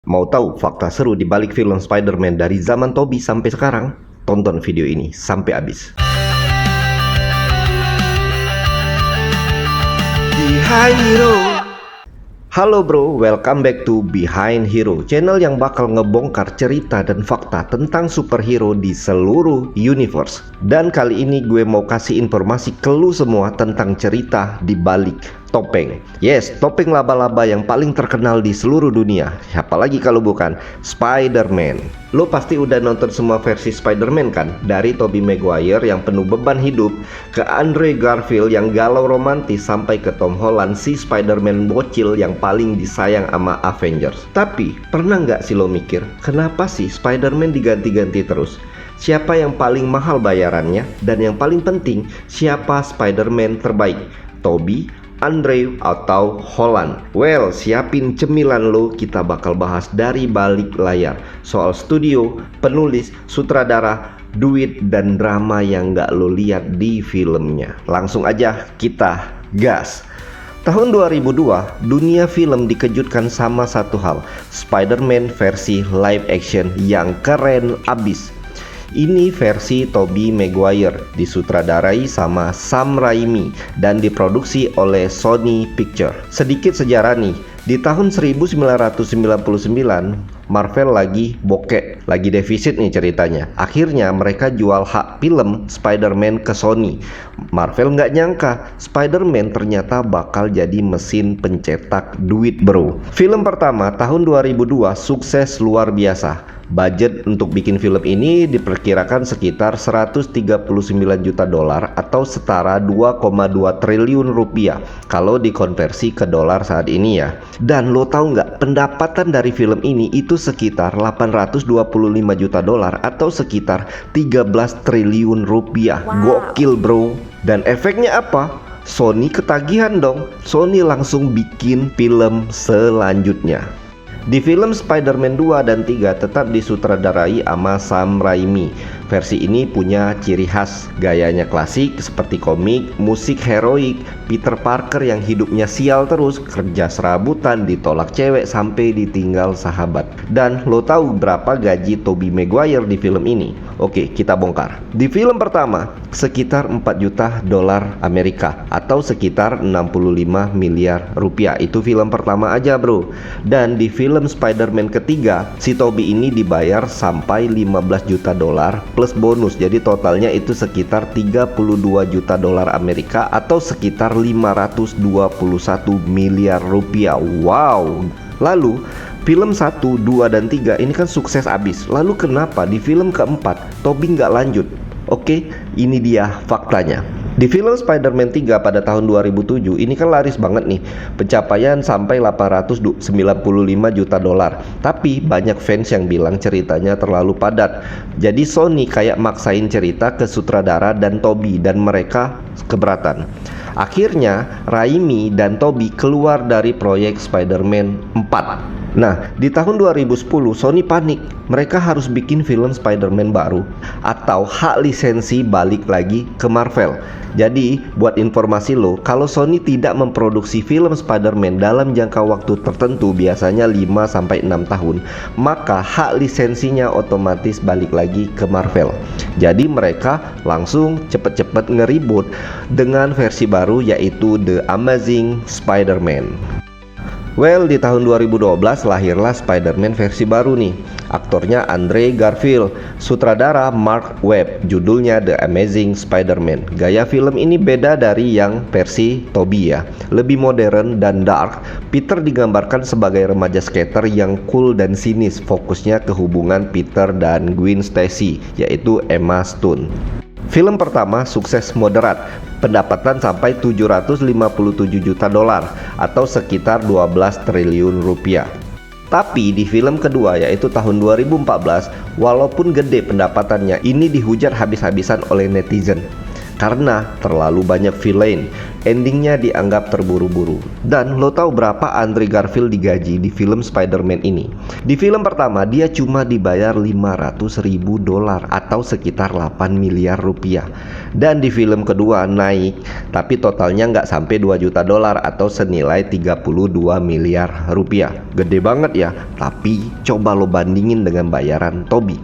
Mau tahu fakta seru di balik film Spider-Man dari zaman Tobey sampai sekarang? Tonton video ini sampai habis. Behind Hero. Halo bro, welcome back to Behind Hero, channel yang bakal ngebongkar cerita dan fakta tentang superhero di seluruh universe. Dan kali ini gue mau kasih informasi ke lu semua tentang cerita di balik topeng. Yes, topeng laba-laba yang paling terkenal di seluruh dunia. Apalagi kalau bukan Spider-Man. Lo pasti udah nonton semua versi Spider-Man kan? Dari Tobey Maguire yang penuh beban hidup, ke Andrew Garfield yang galau romantis, sampai ke Tom Holland si Spider-Man bocil yang paling disayang sama Avengers. Tapi pernah nggak sih lo mikir, kenapa sih Spider-Man diganti-ganti terus? Siapa yang paling mahal bayarannya? Dan yang paling penting, siapa Spider-Man terbaik? Tobey, Andrew, atau Holland? Well, siapin cemilan lo, kita bakal bahas dari balik layar soal studio, penulis, sutradara, duit, dan drama yang gak lo lihat di filmnya. Langsung aja kita gas. Tahun 2002, dunia film dikejutkan sama satu hal, Spider-Man versi live action yang keren abis. Ini versi Tobey Maguire, disutradarai sama Sam Raimi dan diproduksi oleh Sony Pictures. Sedikit sejarah nih, di tahun 1999 Marvel lagi bokek, lagi defisit nih ceritanya. Akhirnya mereka jual hak film Spider-Man ke Sony. Marvel nggak nyangka Spider-Man ternyata bakal jadi mesin pencetak duit bro. Film pertama tahun 2002 sukses luar biasa. Budget untuk bikin film ini diperkirakan sekitar 139 juta dolar atau setara 2,2 triliun rupiah kalau dikonversi ke dolar saat ini ya. Dan lo tahu nggak, pendapatan dari film ini itu sekitar 825 juta dolar atau sekitar 13 triliun rupiah. Wow. Gokil bro. Dan efeknya apa? Sony ketagihan dong. Sony langsung bikin film selanjutnya. Di film Spider-Man 2 dan 3 tetap disutradarai sama Sam Raimi. Versi ini punya ciri khas, gayanya klasik seperti komik, musik heroik, Peter Parker yang hidupnya sial terus, kerja serabutan, ditolak cewek sampai ditinggal sahabat. Dan lo tahu berapa gaji Tobey Maguire di film ini? Oke, kita bongkar. Di film pertama sekitar 4 juta dolar Amerika atau sekitar 65 miliar rupiah. Itu film pertama aja bro. Dan di film Spider-Man ketiga, si Tobey ini dibayar sampai 15 juta dolar plus bonus. Jadi totalnya itu sekitar 32 juta dolar Amerika atau sekitar 521 miliar rupiah. Wow. Lalu film 1, 2, dan 3 ini kan sukses abis. Lalu kenapa di film keempat Tobey nggak lanjut? Oke, ini dia faktanya. Di film Spider-Man 3 pada tahun 2007 ini kan laris banget nih, pencapaian sampai 895 juta dolar. Tapi banyak fans yang bilang ceritanya terlalu padat. Jadi Sony kayak maksain cerita ke sutradara dan Tobey dan mereka keberatan. Akhirnya Raimi dan Tobey keluar dari proyek Spider-Man 4. Nah, di tahun 2010 Sony panik. Mereka harus bikin film Spider-Man baru atau hak lisensi balik lagi ke Marvel. Jadi, buat informasi lo, kalau Sony tidak memproduksi film Spider-Man dalam jangka waktu tertentu, biasanya 5-6 tahun, maka hak lisensinya otomatis balik lagi ke Marvel. Jadi mereka langsung cepet-cepet ngeribut dengan versi baru yaitu The Amazing Spider-Man. Well, di tahun 2012 lahirlah Spider-Man versi baru nih. Aktornya Andrew Garfield, sutradara Mark Webb, judulnya The Amazing Spider-Man. Gaya film ini beda dari yang versi Tobey ya, lebih modern dan dark. Peter digambarkan sebagai remaja skater yang cool dan sinis, fokusnya ke hubungan Peter dan Gwen Stacy, yaitu Emma Stone. Film pertama sukses moderat, pendapatan sampai 757 juta dolar atau sekitar 12 triliun rupiah. Tapi di film kedua yaitu tahun 2014, walaupun gede pendapatannya, ini dihujat habis-habisan oleh netizen karena terlalu banyak villain, endingnya dianggap terburu-buru. Dan lo tahu berapa Andrew Garfield digaji di film Spider-Man ini? Di film pertama dia cuma dibayar 500.000 dolar atau sekitar 8 miliar rupiah. Dan di film kedua naik, tapi totalnya nggak sampai 2 juta dolar atau senilai 32 miliar rupiah. Gede banget ya. Tapi coba lo bandingin dengan bayaran Tobey.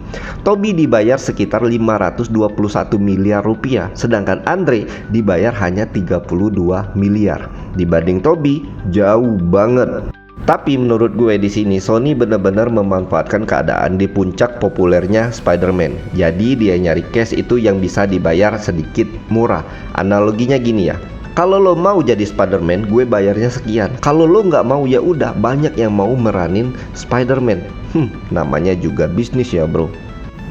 Tobey dibayar sekitar 521 miliar rupiah, sedangkan Andre dibayar hanya 32 miliar. Dibanding Tobey, jauh banget. Tapi menurut gue di sini Sony benar-benar memanfaatkan keadaan di puncak populernya Spider-Man. Jadi dia nyari cash itu yang bisa dibayar sedikit murah. Analoginya gini ya. Kalau lo mau jadi Spider-Man, gue bayarnya sekian. Kalau lo nggak mau ya udah, banyak yang mau meranin Spider-Man. Namanya juga bisnis ya bro.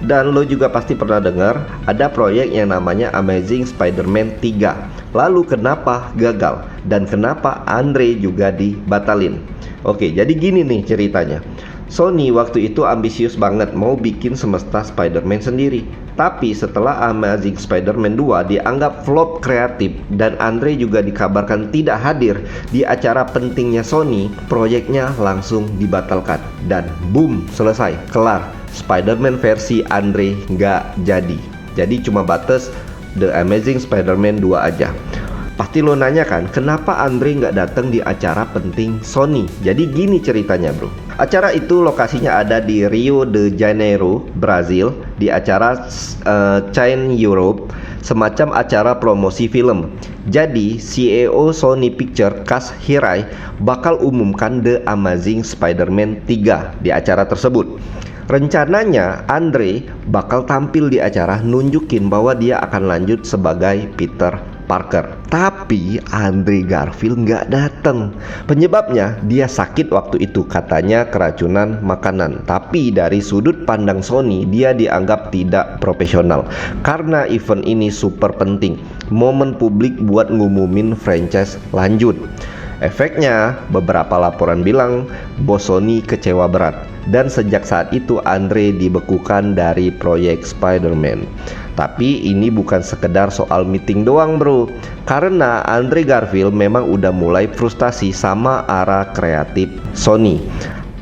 Dan lo juga pasti pernah dengar ada proyek yang namanya Amazing Spider-Man 3. Lalu kenapa gagal? Dan kenapa Andre juga dibatalin? Oke, jadi gini nih ceritanya. Sony waktu itu ambisius banget mau bikin semesta Spider-Man sendiri. Tapi setelah Amazing Spider-Man 2 dianggap flop kreatif dan Andre juga dikabarkan tidak hadir di acara pentingnya Sony, proyeknya langsung dibatalkan. Dan boom, selesai, kelar. Spider-Man versi Andre nggak jadi. Jadi cuma batas The Amazing Spider-Man 2 aja. Pasti lo nanya kan, kenapa Andre nggak datang di acara penting Sony? Jadi gini ceritanya bro. Acara itu lokasinya ada di Rio de Janeiro, Brazil. Di acara China Europe, semacam acara promosi film. Jadi CEO Sony Picture Kaz Hirai bakal umumkan The Amazing Spider-Man 3 di acara tersebut. Rencananya Andre bakal tampil di acara nunjukin bahwa dia akan lanjut sebagai Peter Parker. Tapi Andrew Garfield nggak datang. Penyebabnya dia sakit waktu itu, katanya keracunan makanan. Tapi dari sudut pandang Sony dia dianggap tidak profesional karena event ini super penting, momen publik buat ngumumin franchise lanjut. Efeknya beberapa laporan bilang bos Sony kecewa berat. Dan sejak saat itu Andre dibekukan dari proyek Spider-Man. Tapi ini bukan sekedar soal meeting doang bro. Karena Andre Garfield memang udah mulai frustasi sama arah kreatif Sony.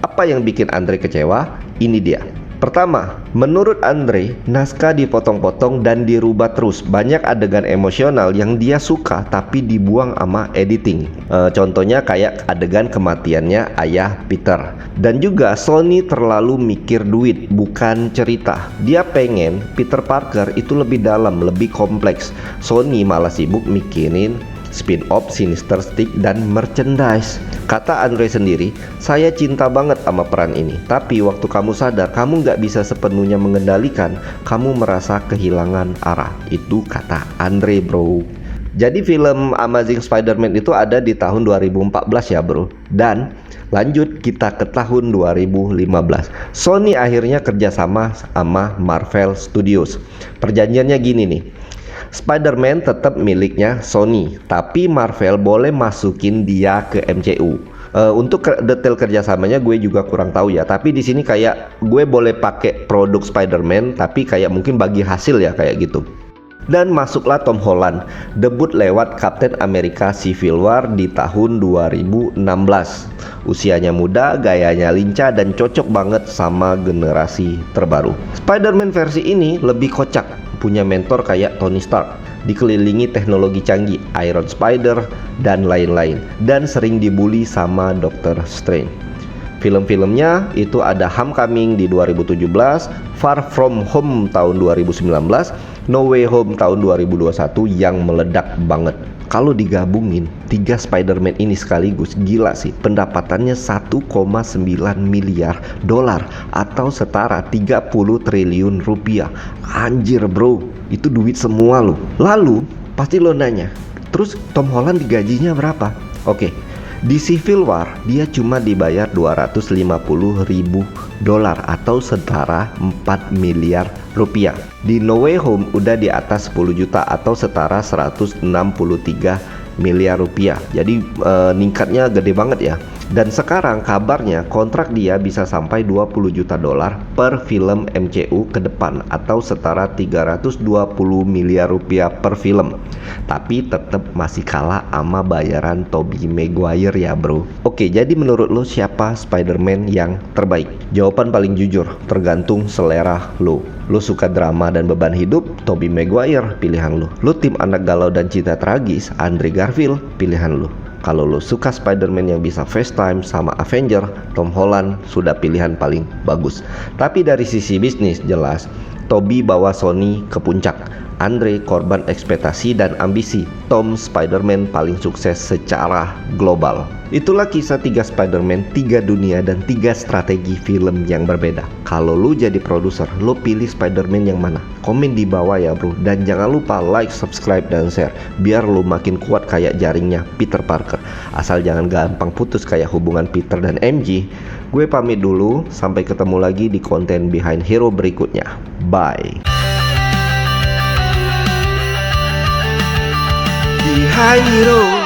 Apa yang bikin Andre kecewa? Ini dia. Pertama, menurut Andre, naskah dipotong-potong dan dirubah terus. Banyak adegan emosional yang dia suka tapi dibuang sama editing. Contohnya kayak adegan kematiannya ayah Peter. Dan juga Sony terlalu mikir duit, bukan cerita. Dia pengen Peter Parker itu lebih dalam, lebih kompleks. Sony malah sibuk mikirin spin-off Sinister Six dan merchandise. Kata Andre sendiri, saya cinta banget sama peran ini, tapi waktu kamu sadar kamu nggak bisa sepenuhnya mengendalikan, kamu merasa kehilangan arah. Itu kata Andre bro. Jadi film Amazing Spider-Man itu ada di tahun 2014 ya bro. Dan lanjut kita ke tahun 2015. Sony akhirnya kerjasama sama Marvel Studios. Perjanjiannya gini nih, Spider-Man tetap miliknya Sony, tapi Marvel boleh masukin dia ke MCU. Untuk detail kerjasamanya gue juga kurang tahu ya. Tapi di sini kayak gue boleh pakai produk Spider-Man, tapi kayak mungkin bagi hasil ya kayak gitu. Dan masuklah Tom Holland, debut lewat Captain America Civil War di tahun 2016. Usianya muda, gayanya lincah dan cocok banget sama generasi terbaru. Spider-Man versi ini lebih kocak, punya mentor kayak Tony Stark, dikelilingi teknologi canggih, Iron Spider dan lain-lain, dan sering dibully sama Doctor Strange. Film-filmnya itu ada Homecoming di 2017, Far From Home tahun 2019, No Way Home tahun 2021 yang meledak banget. Kalau digabungin 3 Spider-Man ini sekaligus, gila sih, pendapatannya 1,9 miliar dolar atau setara 30 triliun rupiah. Anjir bro, itu duit semua loh. Lalu pasti lo nanya, terus Tom Holland digajinya berapa? Oke, di Civil War dia cuma dibayar 250.000 dolar atau setara 4 miliar rupiah. Di No Way Home udah di atas 10 juta atau setara 163 miliar rupiah. Jadi ningkatnya gede banget ya. Dan sekarang kabarnya kontrak dia bisa sampai 20 juta dolar per film MCU ke depan, atau setara 320 miliar rupiah per film. Tapi tetap masih kalah sama bayaran Tobey Maguire ya bro. Oke, jadi menurut lo siapa Spider-Man yang terbaik? Jawaban paling jujur, tergantung selera lo. Lo suka drama dan beban hidup, Tobey Maguire pilihan lo. Lo tim anak galau dan cinta tragis, Andrew Garfield pilihan lo. Kalau lo suka Spider-Man yang bisa FaceTime sama Avenger, Tom Holland sudah pilihan paling bagus. Tapi dari sisi bisnis jelas, Tobey bawa Sony ke puncak. Andre korban ekspektasi dan ambisi. Tom Spider-Man paling sukses secara global. Itulah kisah 3 Spider-Man, 3 dunia dan 3 strategi film yang berbeda. Kalau lu jadi produser, lu pilih Spider-Man yang mana? Komen di bawah ya bro. Dan jangan lupa like, subscribe, dan share, biar lu makin kuat kayak jaringnya Peter Parker. Asal jangan gampang putus kayak hubungan Peter dan MJ. Gue pamit dulu, sampai ketemu lagi di konten Behind Hero berikutnya. Bye. Behind Hero.